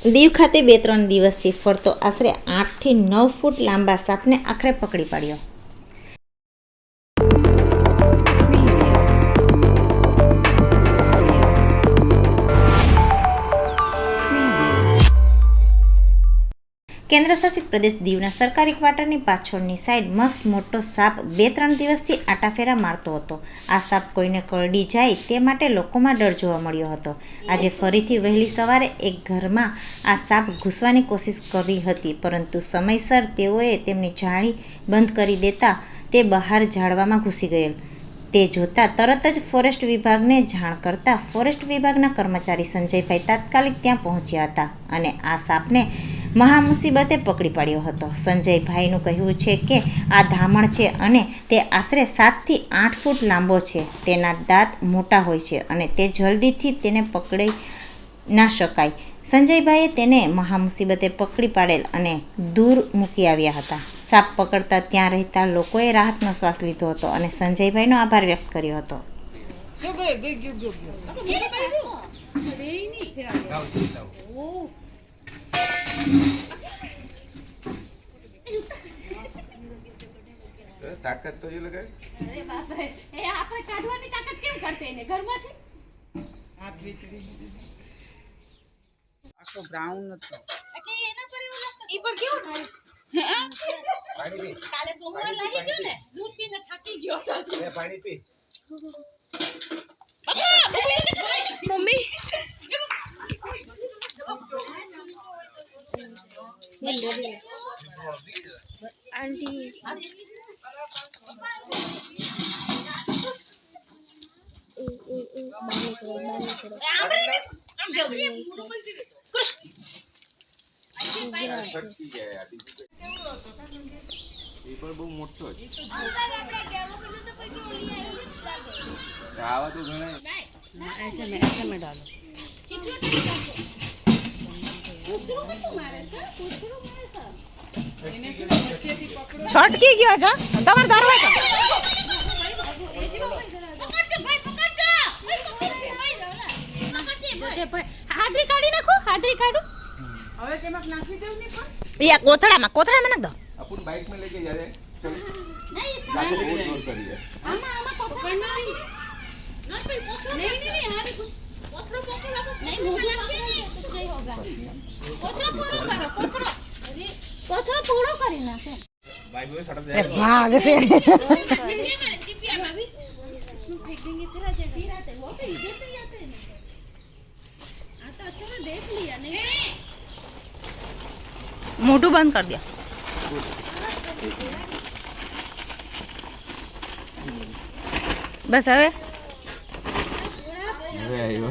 દીવ ખાતે 2-3 દિવસથી ફરતો આશરે 8 થી 9 ફૂટ લાંબા સાપને આખરે પકડી પાડ્યો। કેન્દ્રશાસિત પ્રદેશ દીવના સરકારી ક્વાર્ટરની પાછળની સાઈડ મસ્ત મોટો સાપ 2-3 દિવસથી આટાફેરા મારતો હતો। આ સાપ કોઈને કરડી જાય તે માટે લોકોમાં ડર જોવા મળ્યો હતો। આજે ફરીથી વહેલી સવારે એક ઘરમાં આ સાપ ઘૂસવાની કોશિશ કરી હતી, પરંતુ સમયસર તેઓએ તેમની જાળી બંધ કરી દેતા તે બહાર ઝાડવામાં ઘૂસી ગયેલ। તે જોતા તરત જ ફોરેસ્ટ વિભાગને જાણ કરતા ફોરેસ્ટ વિભાગના કર્મચારી સંજયભાઈ તાત્કાલિક ત્યાં પહોંચ્યા હતા અને આ સાપને મહા મુસીબતે પકડી પાડ્યો હતો। સંજયભાઈનું કહેવું છે કે આ ધામણ છે અને તે આશરે 7 થી 8 ફૂટ લાંબો છે। તેના દાંત મોટા હોય છે અને તે જલ્દીથી તેને પકડી ના શકાય। સંજયભાઈએ તેને મહા મુસીબતે પકડી પાડેલ અને દૂર મૂકી આવ્યા હતા। સાપ પકડતા ત્યાં રહેતા લોકોએ રાહતનો શ્વાસ લીધો હતો અને સંજયભાઈનો આભાર વ્યક્ત કર્યો હતો। ताकत तो ये लगे अरे बाप रे ए आप काढवानी ताकत केम करते ने घर માંથી આ વીચડી આખો બ્રાઉન હતો એટલે એના પર એવું લાગતું ઈ પર કેવું થાય કાલે સોમવાર લાગી ગયો ને દૂધ પીને થાકી ગયો છો મે પાણી પી મમ્મી आंटी બહુ મોટો આવા તો ઘણા ऐसे में डालो છટકી ગયો છે તમાર દરવાજો હાથરી કાઢી નાખો હાથરી કાઢો હવે તેમાં નાખી દેવું ને પણ યા કોથળામાં નાખ દો अपन बाइक में लेके जा रहे हैं चलो नहीं लाखों बहुत जोर करिए आमा पकड़ना नहीं नहीं पकड़ो नहीं यार कोथरो पकड़ लो नहीं मुंह लगे नहीं कुछ नहीं होगा कोथरो पूरा करो कोथरो अरे कोथरो पूरा કરી નાખો बाइक में सड़क जाएगा ભાગ છે चिपिया भाभी इसमें फेंक देंगे फिर आ जाएगा फिर आते वो तो इधर से ही आते हैं आता अच्छा मैं देख लिया नहीं મોઢું બંધ કરી દો બસ હવે હવે આવ્યો